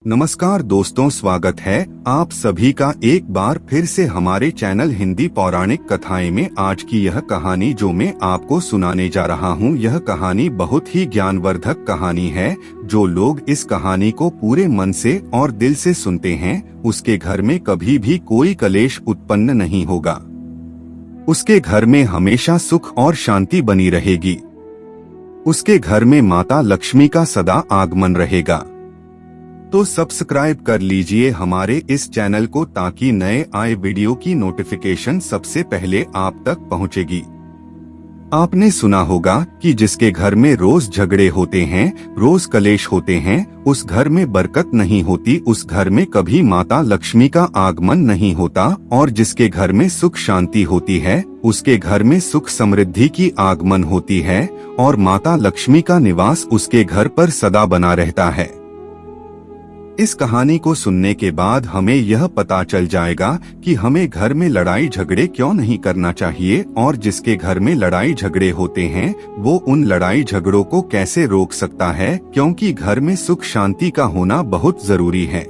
नमस्कार दोस्तों, स्वागत है आप सभी का एक बार फिर से हमारे चैनल हिंदी पौराणिक कथाएं में। आज की यह कहानी जो मैं आपको सुनाने जा रहा हूं, यह कहानी बहुत ही ज्ञानवर्धक कहानी है। जो लोग इस कहानी को पूरे मन से और दिल से सुनते हैं, उसके घर में कभी भी कोई कलेश उत्पन्न नहीं होगा। उसके घर में हमेशा सुख और शांति बनी रहेगी। उसके घर में माता लक्ष्मी का सदा आगमन रहेगा। तो सब्सक्राइब कर लीजिए हमारे इस चैनल को, ताकि नए आए वीडियो की नोटिफिकेशन सबसे पहले आप तक पहुंचेगी। आपने सुना होगा कि जिसके घर में रोज झगड़े होते हैं, रोज कलेश होते हैं, उस घर में बरकत नहीं होती, उस घर में कभी माता लक्ष्मी का आगमन नहीं होता। और जिसके घर में सुख शांति होती है, उसके घर में सुख समृद्धि की आगमन होती है और माता लक्ष्मी का निवास उसके घर पर सदा बना रहता है। इस कहानी को सुनने के बाद हमें यह पता चल जाएगा कि हमें घर में लड़ाई झगड़े क्यों नहीं करना चाहिए, और जिसके घर में लड़ाई झगड़े होते हैं वो उन लड़ाई झगड़ों को कैसे रोक सकता है, क्योंकि घर में सुख शांति का होना बहुत जरूरी है।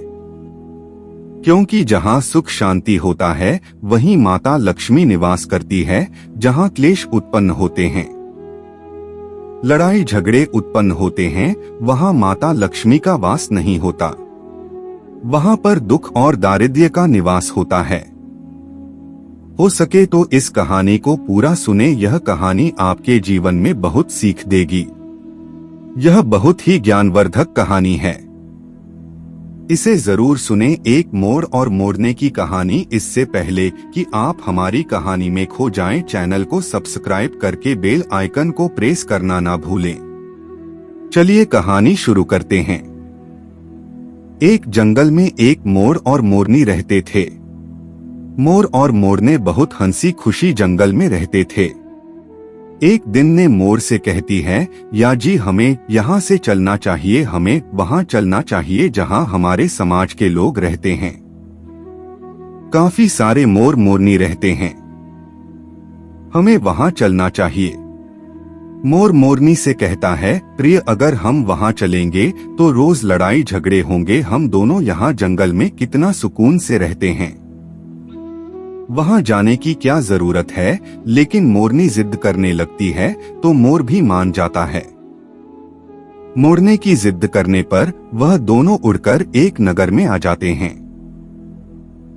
क्योंकि जहाँ सुख शांति होता है वहीं माता लक्ष्मी निवास करती है। जहाँ क्लेश उत्पन्न होते हैं, लड़ाई झगड़े उत्पन्न होते हैं, वहाँ माता लक्ष्मी का वास नहीं होता। वहाँ पर दुख और दारिद्र्य का निवास होता है। हो सके तो इस कहानी को पूरा सुने। यह कहानी आपके जीवन में बहुत सीख देगी। यह बहुत ही ज्ञानवर्धक कहानी है, इसे जरूर सुने। एक मोर और मोरने की कहानी। इससे पहले कि आप हमारी कहानी में खो जाएं, चैनल को सब्सक्राइब करके बेल आइकन को प्रेस करना ना भूलें। चलिए कहानी शुरू करते हैं। एक जंगल में एक मोर और मोरनी रहते थे। मोर और मोरने बहुत हंसी खुशी जंगल में रहते थे। एक दिन ने मोर से कहती है, या जी हमें यहाँ से चलना चाहिए, हमें वहाँ चलना चाहिए जहाँ हमारे समाज के लोग रहते हैं। काफी सारे मोर मोरनी रहते हैं, हमें वहाँ चलना चाहिए। मोर मोरनी से कहता है, प्रिय अगर हम वहाँ चलेंगे तो रोज लड़ाई झगड़े होंगे, हम दोनों यहाँ जंगल में कितना सुकून से रहते हैं, वहाँ जाने की क्या जरूरत है। लेकिन मोरनी जिद करने लगती है तो मोर भी मान जाता है। मोरने की जिद करने पर वह दोनों उड़कर एक नगर में आ जाते हैं।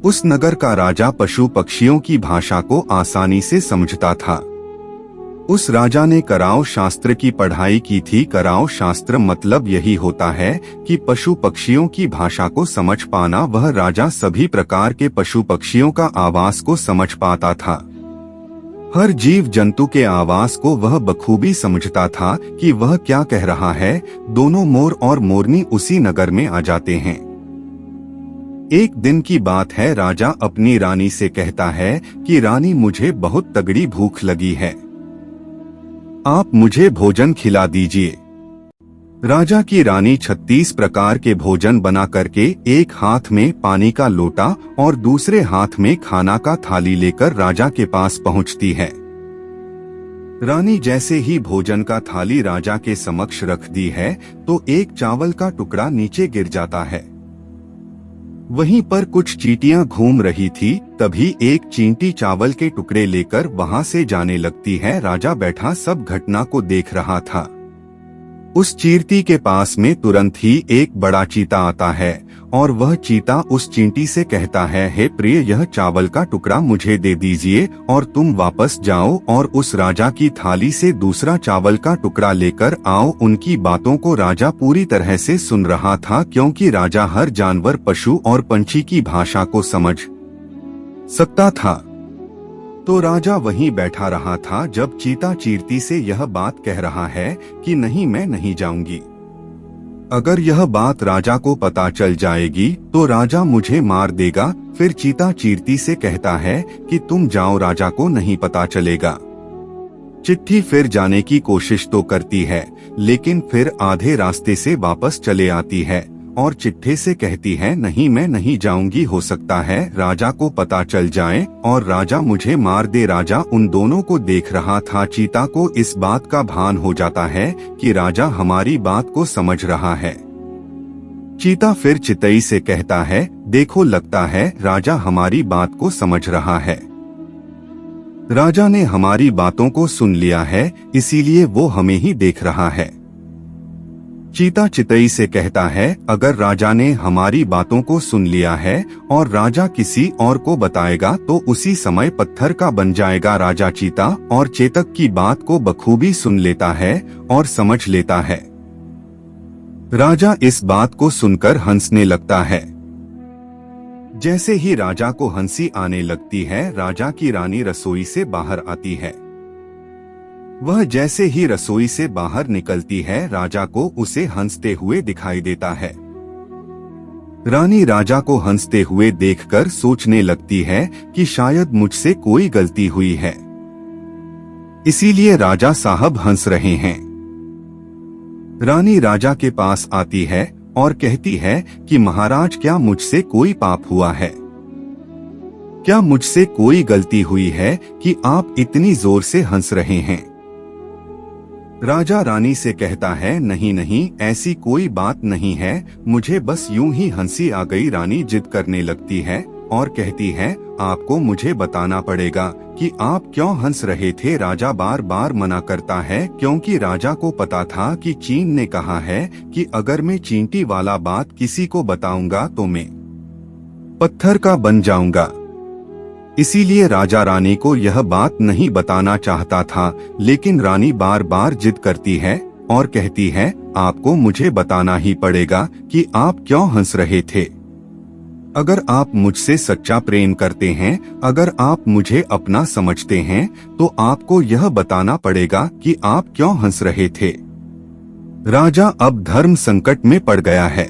उस नगर का राजा पशु पक्षियों की भाषा को आसानी से समझता था। उस राजा ने कराओ शास्त्र की पढ़ाई की थी। कराओ शास्त्र मतलब यही होता है कि पशु पक्षियों की भाषा को समझ पाना। वह राजा सभी प्रकार के पशु पक्षियों का आवाज को समझ पाता था। हर जीव जंतु के आवाज को वह बखूबी समझता था कि वह क्या कह रहा है। दोनों मोर और मोरनी उसी नगर में आ जाते हैं। एक दिन की बात है, राजा अपनी रानी से कहता है कि रानी, मुझे बहुत तगड़ी भूख लगी है, आप मुझे भोजन खिला दीजिए। राजा की रानी 36 प्रकार के भोजन बना करके एक हाथ में पानी का लोटा और दूसरे हाथ में खाना का थाली लेकर राजा के पास पहुंचती है। रानी जैसे ही भोजन का थाली राजा के समक्ष रख दी है तो एक चावल का टुकड़ा नीचे गिर जाता है। वहीं पर कुछ चींटियां घूम रही थी। तभी एक चींटी चावल के टुकड़े लेकर वहां से जाने लगती है। राजा बैठा सब घटना को देख रहा था। उस चींटी के पास में तुरंत ही एक बड़ा चीता आता है और वह चीता उस चींटी से कहता है, हे प्रिय, यह चावल का टुकड़ा मुझे दे दीजिए और तुम वापस जाओ और उस राजा की थाली से दूसरा चावल का टुकड़ा लेकर आओ। उनकी बातों को राजा पूरी तरह से सुन रहा था, क्योंकि राजा हर जानवर, पशु और पंछी की भाषा को समझ सकता था। तो राजा वहीं बैठा रहा था जब चीता चींटी से यह बात कह रहा है कि नहीं, मैं नहीं जाऊंगी। अगर यह बात राजा को पता चल जाएगी तो राजा मुझे मार देगा। फिर चीता चींटी से कहता है कि तुम जाओ, राजा को नहीं पता चलेगा। चिट्ठी फिर जाने की कोशिश तो करती है, लेकिन फिर आधे रास्ते से वापस चले आती है और चिट्ठे से कहती है, नहीं, मैं नहीं जाऊंगी, हो सकता है राजा को पता चल जाए और राजा मुझे मार दे। राजा उन दोनों को देख रहा था। चीता को इस बात का भान हो जाता है कि राजा हमारी बात को समझ रहा है। चीता फिर चितई से कहता है, देखो लगता है राजा हमारी बात को समझ रहा है। राजा ने हमारी बातों को सुन लिया है, इसीलिए वो हमें ही देख रहा है। चीता चितई से कहता है, अगर राजा ने हमारी बातों को सुन लिया है और राजा किसी और को बताएगा तो उसी समय पत्थर का बन जाएगा। राजा चीता और चेतक की बात को बखूबी सुन लेता है और समझ लेता है। राजा इस बात को सुनकर हंसने लगता है। जैसे ही राजा को हंसी आने लगती है, राजा की रानी रसोई से बाहर आती है। वह जैसे ही रसोई से बाहर निकलती है, राजा को उसे हंसते हुए दिखाई देता है। रानी राजा को हंसते हुए देखकर सोचने लगती है कि शायद मुझसे कोई गलती हुई है, इसीलिए राजा साहब हंस रहे हैं। रानी राजा के पास आती है और कहती है कि महाराज, क्या मुझसे कोई पाप हुआ है? क्या मुझसे कोई गलती हुई है कि आप इतनी जोर से हंस रहे हैं? राजा रानी से कहता है, नहीं नहीं, ऐसी कोई बात नहीं है, मुझे बस यूं ही हंसी आ गई। रानी जिद करने लगती है और कहती है, आपको मुझे बताना पड़ेगा कि आप क्यों हंस रहे थे। राजा बार बार मना करता है, क्योंकि राजा को पता था कि चीन ने कहा है कि अगर मैं चींटी वाला बात किसी को बताऊंगा तो मैं पत्थर का बन जाऊंगा। इसीलिए राजा रानी को यह बात नहीं बताना चाहता था, लेकिन रानी बार बार जिद करती है और कहती है, आपको मुझे बताना ही पड़ेगा कि आप क्यों हंस रहे थे। अगर आप मुझसे सच्चा प्रेम करते हैं, अगर आप मुझे अपना समझते हैं, तो आपको यह बताना पड़ेगा कि आप क्यों हंस रहे थे। राजा अब धर्म संकट में पड़ गया है।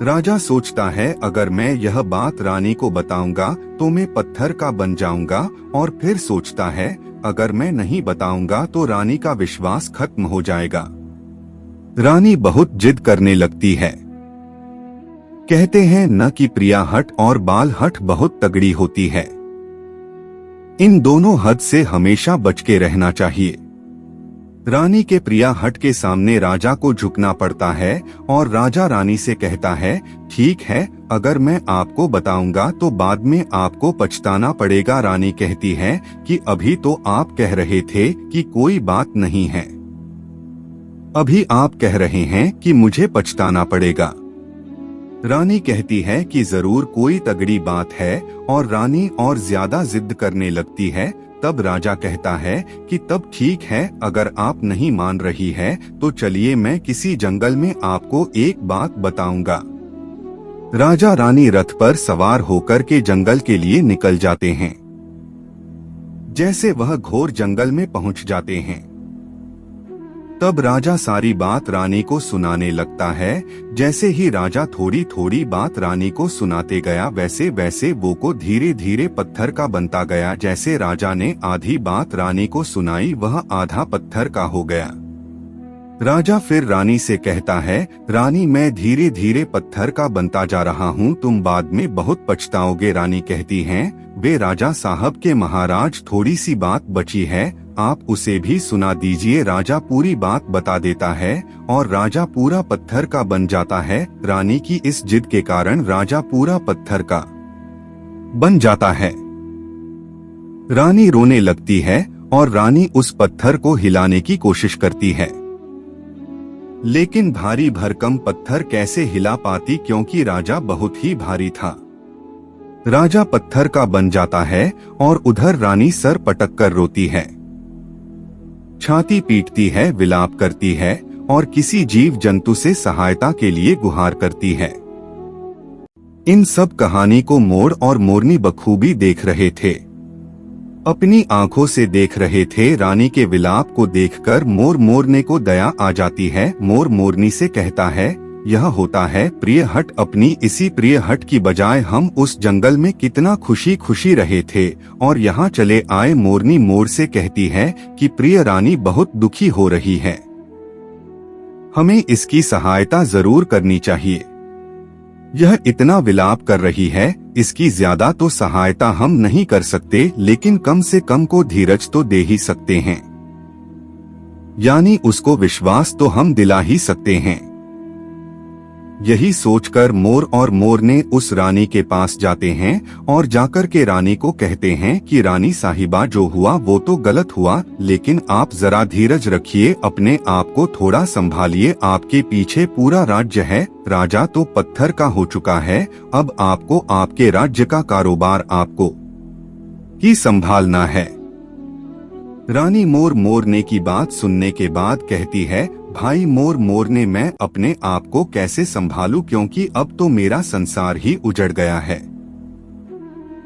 राजा सोचता है, अगर मैं यह बात रानी को बताऊंगा तो मैं पत्थर का बन जाऊंगा, और फिर सोचता है, अगर मैं नहीं बताऊंगा तो रानी का विश्वास खत्म हो जाएगा। रानी बहुत जिद करने लगती है। कहते हैं न कि प्रिया हट और बाल हट बहुत तगड़ी होती है। इन दोनों हद से हमेशा बच के रहना चाहिए। रानी के प्रिया हट के सामने राजा को झुकना पड़ता है और राजा रानी से कहता है, ठीक है, अगर मैं आपको बताऊंगा तो बाद में आपको पछताना पड़ेगा। रानी कहती है कि अभी तो आप कह रहे थे कि कोई बात नहीं है, अभी आप कह रहे हैं कि मुझे पछताना पड़ेगा। रानी कहती है कि जरूर कोई तगड़ी बात है, और रानी और ज्यादा जिद करने लगती है। तब राजा कहता है कि तब ठीक है, अगर आप नहीं मान रही है तो चलिए मैं किसी जंगल में आपको एक बात बताऊंगा। राजा रानी रथ पर सवार होकर के जंगल के लिए निकल जाते हैं। जैसे वह घोर जंगल में पहुंच जाते हैं, तब राजा सारी बात रानी को सुनाने लगता है। जैसे ही राजा थोड़ी थोड़ी बात रानी को सुनाते गया, वैसे वैसे वो को धीरे धीरे पत्थर का बनता गया। जैसे राजा ने आधी बात रानी को सुनाई, वह आधा पत्थर का हो गया। राजा फिर रानी से कहता है, रानी मैं धीरे धीरे पत्थर का बनता जा रहा हूँ, तुम बाद में बहुत पछताओगे। रानी कहती हैं, वे राजा साहब के महाराज, थोड़ी सी बात बची है, आप उसे भी सुना दीजिए। राजा पूरी बात बता देता है और राजा पूरा पत्थर का बन जाता है। रानी की इस जिद के कारण राजा पूरा पत्थर का बन जाता है। रानी रोने लगती है और रानी उस पत्थर को हिलाने की कोशिश करती है, लेकिन भारी भरकम पत्थर कैसे हिला पाती, क्योंकि राजा बहुत ही भारी था। राजा पत्थर का बन जाता है और उधर रानी सर पटक कर रोती है, छाती पीटती है, विलाप करती है और किसी जीव जंतु से सहायता के लिए गुहार करती है। इन सब कहानी को मोर और मोरनी बखूबी देख रहे थे, अपनी आंखों से देख रहे थे। रानी के विलाप को देखकर मोर मोरने को दया आ जाती है। मोर मोरनी से कहता है, यह होता है प्रिय हट, अपनी इसी प्रिय हट की बजाय हम उस जंगल में कितना खुशी खुशी रहे थे और यहाँ चले आए। मोरनी मोर से कहती है कि प्रिय रानी बहुत दुखी हो रही है, हमें इसकी सहायता जरूर करनी चाहिए। यह इतना विलाप कर रही है, इसकी ज्यादा तो सहायता हम नहीं कर सकते, लेकिन कम से कम को धीरज तो दे ही सकते हैं, यानी उसको विश्वास तो हम दिला ही सकते हैं। यही सोचकर मोर और मोरने उस रानी के पास जाते हैं और जाकर के रानी को कहते हैं कि रानी साहिबा, जो हुआ वो तो गलत हुआ, लेकिन आप जरा धीरज रखिए, अपने आप को थोड़ा संभालिए, आपके पीछे पूरा राज्य है, राजा तो पत्थर का हो चुका है, अब आपको आपके राज्य का कारोबार आपको ही संभालना है। रानी मोर मोरने की बात सुनने के बाद कहती है, भाई मोर मोरने, मैं अपने आप को कैसे संभालूं, क्योंकि अब तो मेरा संसार ही उजड़ गया है,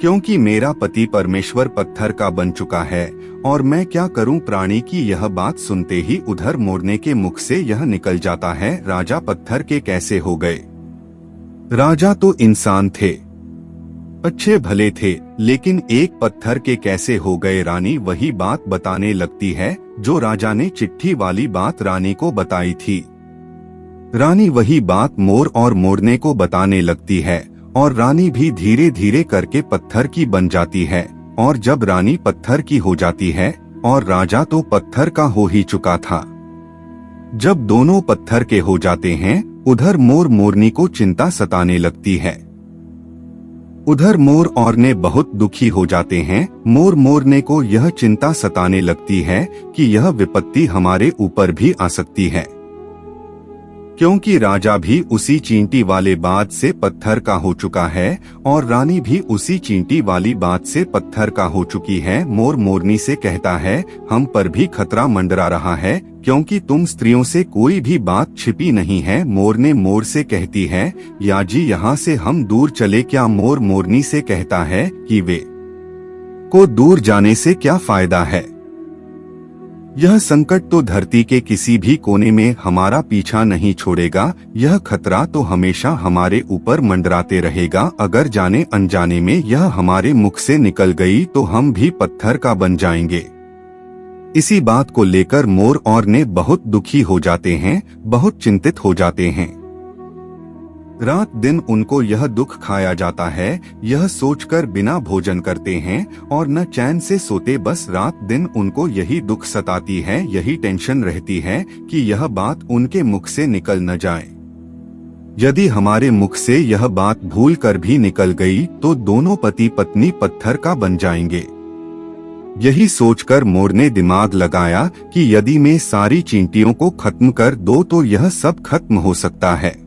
क्योंकि मेरा पति परमेश्वर पत्थर का बन चुका है और मैं क्या करूं। प्राणी की यह बात सुनते ही उधर मोरने के मुख से यह निकल जाता है, राजा पत्थर के कैसे हो गए? राजा तो इंसान थे, अच्छे भले थे, लेकिन एक पत्थर के कैसे हो गए? रानी वही बात बताने लगती है जो राजा ने चिट्ठी वाली बात रानी को बताई थी। रानी वही बात मोर और मोरने को बताने लगती है और रानी भी धीरे धीरे करके पत्थर की बन जाती है। और जब रानी पत्थर की हो जाती है और राजा तो पत्थर का हो ही चुका था, जब दोनों पत्थर के हो जाते हैं, उधर मोर मोरनी को चिंता सताने लगती है। उधर मोर और ने बहुत दुखी हो जाते हैं। मोर मोरने को यह चिंता सताने लगती है कि यह विपत्ति हमारे ऊपर भी आ सकती है, क्योंकि राजा भी उसी चींटी वाले बात से पत्थर का हो चुका है और रानी भी उसी चींटी वाली बात से पत्थर का हो चुकी है। मोर मोरनी से कहता है, हम पर भी खतरा मंडरा रहा है, क्योंकि तुम स्त्रियों से कोई भी बात छिपी नहीं है। मोर ने मोर से कहती है, या जी यहाँ से हम दूर चले क्या? मोर मोरनी से कहता है कि वे को दूर जाने से क्या फायदा है, यह संकट तो धरती के किसी भी कोने में हमारा पीछा नहीं छोड़ेगा, यह खतरा तो हमेशा हमारे ऊपर मंडराते रहेगा। अगर जाने अनजाने में यह हमारे मुख से निकल गई तो हम भी पत्थर का बन जाएंगे। इसी बात को लेकर मोर और ने बहुत दुखी हो जाते हैं, बहुत चिंतित हो जाते हैं। रात दिन उनको यह दुख खाया जाता है, यह सोचकर बिना भोजन करते हैं और न चैन से सोते। बस रात दिन उनको यही दुख सताती है, यही टेंशन रहती है कि यह बात उनके मुख से निकल न जाए। यदि हमारे मुख से यह बात भूल कर भी निकल गई तो दोनों पति पत्नी पत्थर का बन जाएंगे। यही सोचकर मोर ने दिमाग लगाया कि यदि मैं सारी चींटियों को खत्म कर दो तो यह सब खत्म हो सकता है,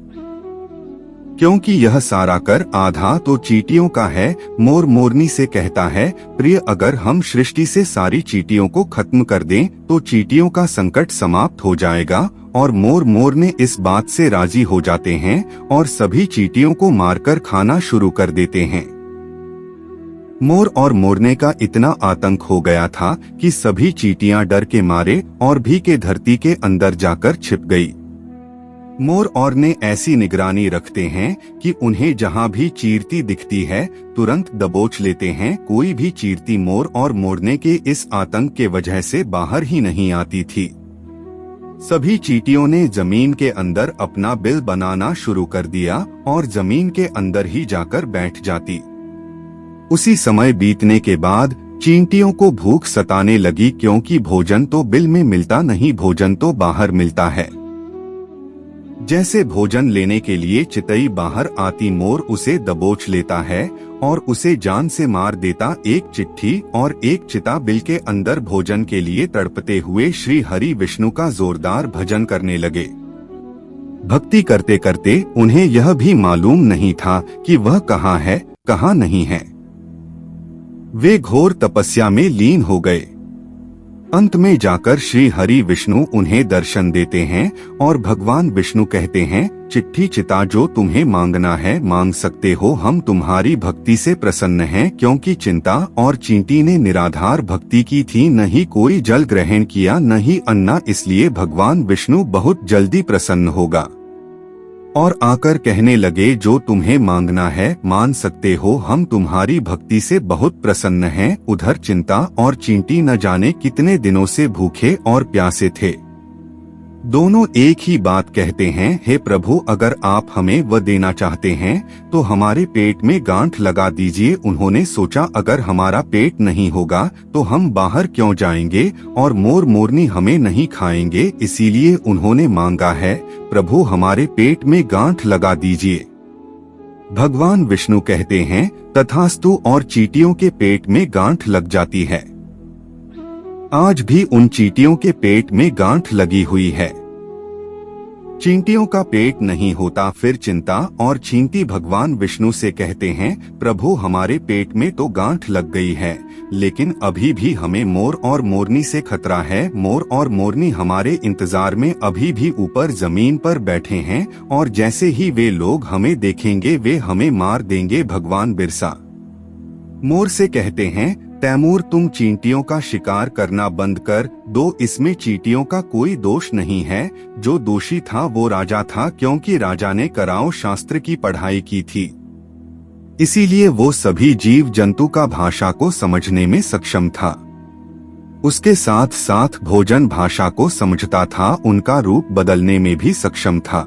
क्योंकि यह सारा कर आधा तो चींटियों का है। मोर मोरनी से कहता है, प्रिय, अगर हम सृष्टि से सारी चींटियों को खत्म कर दें तो चींटियों का संकट समाप्त हो जाएगा। और मोर मोरने इस बात से राजी हो जाते हैं और सभी चींटियों को मारकर खाना शुरू कर देते हैं। मोर और मोरने का इतना आतंक हो गया था कि सभी चींटियां डर के मारे और भी के धरती के अंदर जाकर छिप गई। मोर और ने ऐसी निगरानी रखते हैं कि उन्हें जहां भी चीरती दिखती है तुरंत दबोच लेते हैं। कोई भी चीरती मोर और मोरने के इस आतंक के वजह से बाहर ही नहीं आती थी। सभी चींटियों ने जमीन के अंदर अपना बिल बनाना शुरू कर दिया और जमीन के अंदर ही जाकर बैठ जाती। उसी समय बीतने के बाद चींटियों को भूख सताने लगी, क्योंकि भोजन तो बिल में मिलता नहीं, भोजन तो बाहर मिलता है। जैसे भोजन लेने के लिए चितई बाहर आती, मोर उसे दबोच लेता है और उसे जान से मार देता। एक चिट्ठी और एक चिता बिल के अंदर भोजन के लिए तड़पते हुए श्री हरि विष्णु का जोरदार भजन करने लगे। भक्ति करते करते उन्हें यह भी मालूम नहीं था कि वह कहाँ है, कहाँ नहीं है। वे घोर तपस्या में लीन हो गए। अंत में जाकर श्री हरि विष्णु उन्हें दर्शन देते हैं और भगवान विष्णु कहते हैं, चिट्ठी चिता, जो तुम्हें मांगना है मांग सकते हो, हम तुम्हारी भक्ति से प्रसन्न हैं। क्योंकि चिंता और चींटी ने निराधार भक्ति की थी, न ही कोई जल ग्रहण किया न ही अन्ना, इसलिए भगवान विष्णु बहुत जल्दी प्रसन्न होगा। और आकर कहने लगे, जो तुम्हें मांगना है मान सकते हो, हम तुम्हारी भक्ति से बहुत प्रसन्न हैं। उधर चिंता और चींटी न जाने कितने दिनों से भूखे और प्यासे थे। दोनों एक ही बात कहते हैं, हे प्रभु, अगर आप हमें वह देना चाहते हैं तो हमारे पेट में गांठ लगा दीजिए। उन्होंने सोचा, अगर हमारा पेट नहीं होगा तो हम बाहर क्यों जाएंगे और मोर मोरनी हमें नहीं खाएंगे, इसीलिए उन्होंने मांगा है, प्रभु हमारे पेट में गांठ लगा दीजिए। भगवान विष्णु कहते हैं, तथास्तु, और चींटियों के पेट में गांठ लग जाती है। आज भी उन चींटियों के पेट में गांठ लगी हुई है। चींटियों का पेट नहीं होता, फिर चिंता, और चींटी भगवान विष्णु से कहते हैं, प्रभु हमारे पेट में तो गांठ लग गई है, लेकिन अभी भी हमें मोर और मोरनी से खतरा है। मोर और मोरनी हमारे इंतजार में अभी भी ऊपर जमीन पर बैठे हैं, और जैसे ही वे लोग हमें देखेंगे वे हमें मार देंगे। भगवान बिरसा मोर से कहते हैं, तैमूर, तुम चींटियों का शिकार करना बंद कर दो, इसमें चींटियों का कोई दोष नहीं है। जो दोषी था वो राजा था, क्योंकि राजा ने कराओ शास्त्र की पढ़ाई की थी, इसीलिए वो सभी जीव जंतु का भाषा को समझने में सक्षम था। उसके साथ साथ भोजन भाषा को समझता था, उनका रूप बदलने में भी सक्षम था।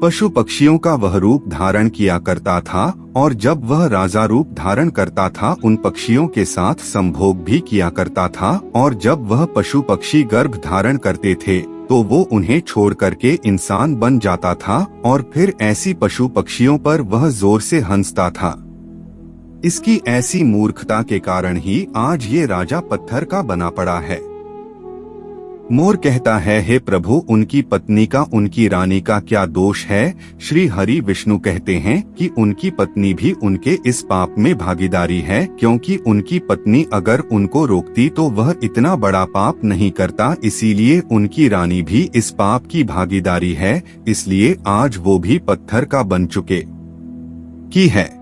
पशु पक्षियों का वह रूप धारण किया करता था, और जब वह राजा रूप धारण करता था उन पक्षियों के साथ संभोग भी किया करता था, और जब वह पशु पक्षी गर्भ धारण करते थे तो वो उन्हें छोड़ करके इंसान बन जाता था, और फिर ऐसी पशु पक्षियों पर वह जोर से हंसता था। इसकी ऐसी मूर्खता के कारण ही आज ये राजा पत्थर का बना पड़ा है। मोर कहता है, हे प्रभु, उनकी पत्नी का, उनकी रानी का क्या दोष है? श्री हरि विष्णु कहते हैं कि उनकी पत्नी भी उनके इस पाप में भागीदारी है, क्योंकि उनकी पत्नी अगर उनको रोकती तो वह इतना बड़ा पाप नहीं करता, इसीलिए उनकी रानी भी इस पाप की भागीदारी है, इसलिए आज वो भी पत्थर का बन चुके की है।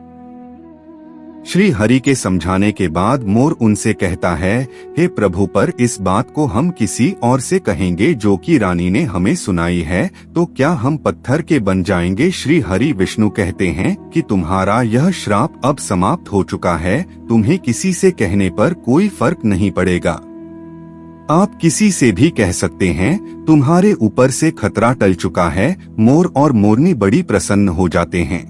श्री हरि के समझाने के बाद मोर उनसे कहता है, हे प्रभु, पर इस बात को हम किसी और से कहेंगे जो कि रानी ने हमें सुनाई है, तो क्या हम पत्थर के बन जाएंगे? श्री हरि विष्णु कहते हैं कि तुम्हारा यह श्राप अब समाप्त हो चुका है, तुम्हें किसी से कहने पर कोई फर्क नहीं पड़ेगा। आप किसी से भी कह सकते हैं, तुम्हारे ऊपर से खतरा टल चुका है। मोर और मोरनी बड़ी प्रसन्न हो जाते हैं,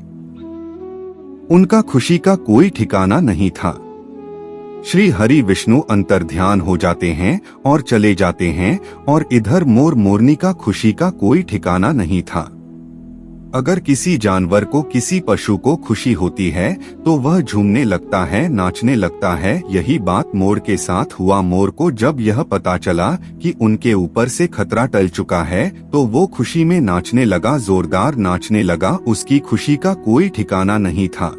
उनका खुशी का कोई ठिकाना नहीं था। श्री हरि विष्णु अंतर्ध्यान हो जाते हैं और चले जाते हैं, और इधर मोर मोरनी का खुशी का कोई ठिकाना नहीं था। अगर किसी जानवर को, किसी पशु को खुशी होती है तो वह झूमने लगता है, नाचने लगता है। यही बात मोर के साथ हुआ। मोर को जब यह पता चला कि उनके ऊपर से खतरा टल चुका है तो वो खुशी में नाचने लगा, जोरदार नाचने लगा। उसकी खुशी का कोई ठिकाना नहीं था,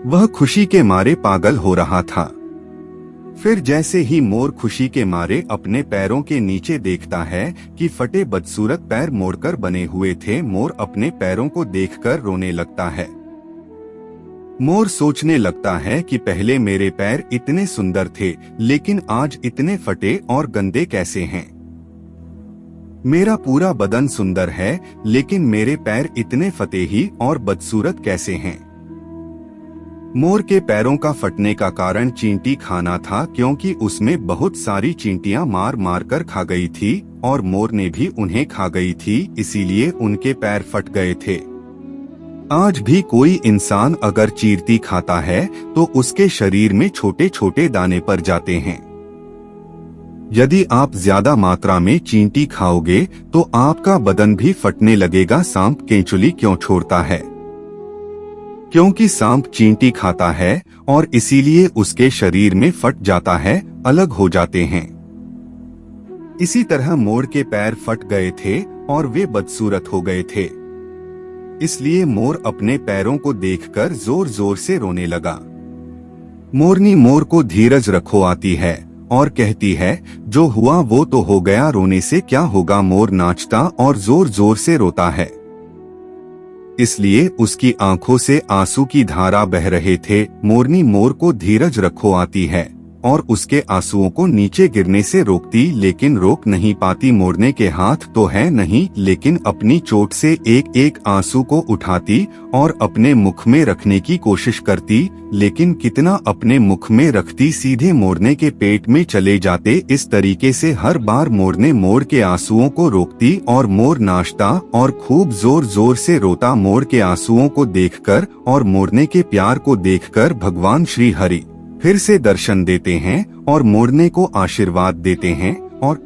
वह खुशी के मारे पागल हो रहा था। फिर जैसे ही मोर खुशी के मारे अपने पैरों के नीचे देखता है कि फटे बदसूरत पैर मोड़कर बने हुए थे, मोर अपने पैरों को देखकर रोने लगता है। मोर सोचने लगता है कि पहले मेरे पैर इतने सुंदर थे, लेकिन आज इतने फटे और गंदे कैसे हैं? मेरा पूरा बदन सुंदर है, लेकिन मेरे पैर इतने फतेही और बदसूरत कैसे हैं? मोर के पैरों का फटने का कारण चींटी खाना था, क्योंकि उसमें बहुत सारी चींटियां मार मार कर खा गई थी और मोर ने भी उन्हें खा गई थी, इसीलिए उनके पैर फट गए थे। आज भी कोई इंसान अगर चींटी खाता है तो उसके शरीर में छोटे छोटे दाने पड़ जाते हैं। यदि आप ज्यादा मात्रा में चींटी खाओगे तो आपका बदन भी फटने लगेगा। सांप केंचुली क्यों छोड़ता है? क्योंकि सांप चींटी खाता है और इसीलिए उसके शरीर में फट जाता है, अलग हो जाते हैं। इसी तरह मोर के पैर फट गए थे और वे बदसूरत हो गए थे, इसलिए मोर अपने पैरों को देखकर जोर जोर से रोने लगा। मोरनी मोर को धीरज रखो आती है और कहती है, जो हुआ वो तो हो गया, रोने से क्या होगा। मोर नाचता और जोर जोर से रोता है, इसलिए उसकी आंखों से आंसू की धारा बह रहे थे। मोरनी मोर को धीरज रखो आती है और उसके आंसुओं को नीचे गिरने से रोकती, लेकिन रोक नहीं पाती। मोरने के हाथ तो है नहीं, लेकिन अपनी चोट से एक एक आंसू को उठाती और अपने मुख में रखने की कोशिश करती, लेकिन कितना अपने मुख में रखती, सीधे मोरने के पेट में चले जाते। इस तरीके से हर बार मोरने मोर के आंसुओं को रोकती और मोर नाचता और खूब जोर जोर से रोता। मोर के आंसुओं को देखकर और मोरने के प्यार को देखकर भगवान श्री हरि फिर से दर्शन देते हैं और मोरने को आशीर्वाद देते हैं और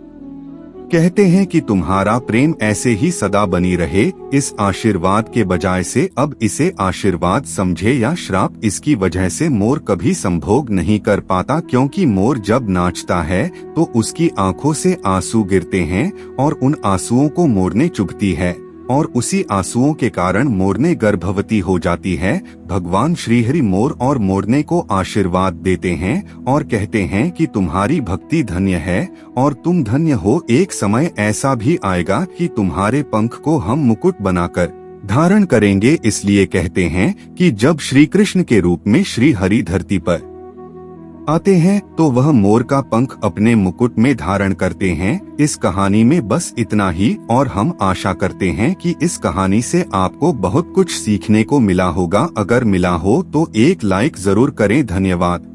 कहते हैं कि तुम्हारा प्रेम ऐसे ही सदा बनी रहे। इस आशीर्वाद के बजाय से अब इसे आशीर्वाद समझे या श्राप। इसकी वजह से मोर कभी संभोग नहीं कर पाता, क्योंकि मोर जब नाचता है तो उसकी आंखों से आंसू गिरते हैं और उन आंसुओं को मोरने चुभती है और उसी आंसुओं के कारण मोरने गर्भवती हो जाती है। भगवान श्रीहरि मोर और मोरने को आशीर्वाद देते हैं और कहते हैं कि तुम्हारी भक्ति धन्य है और तुम धन्य हो। एक समय ऐसा भी आएगा कि तुम्हारे पंख को हम मुकुट बनाकर धारण करेंगे। इसलिए कहते हैं कि जब श्री कृष्ण के रूप में श्री हरि धरती पर आते हैं तो वह मोर का पंख अपने मुकुट में धारण करते हैं। इस कहानी में बस इतना ही, और हम आशा करते हैं कि इस कहानी से आपको बहुत कुछ सीखने को मिला होगा। अगर मिला हो तो एक लाइक जरूर करें। धन्यवाद।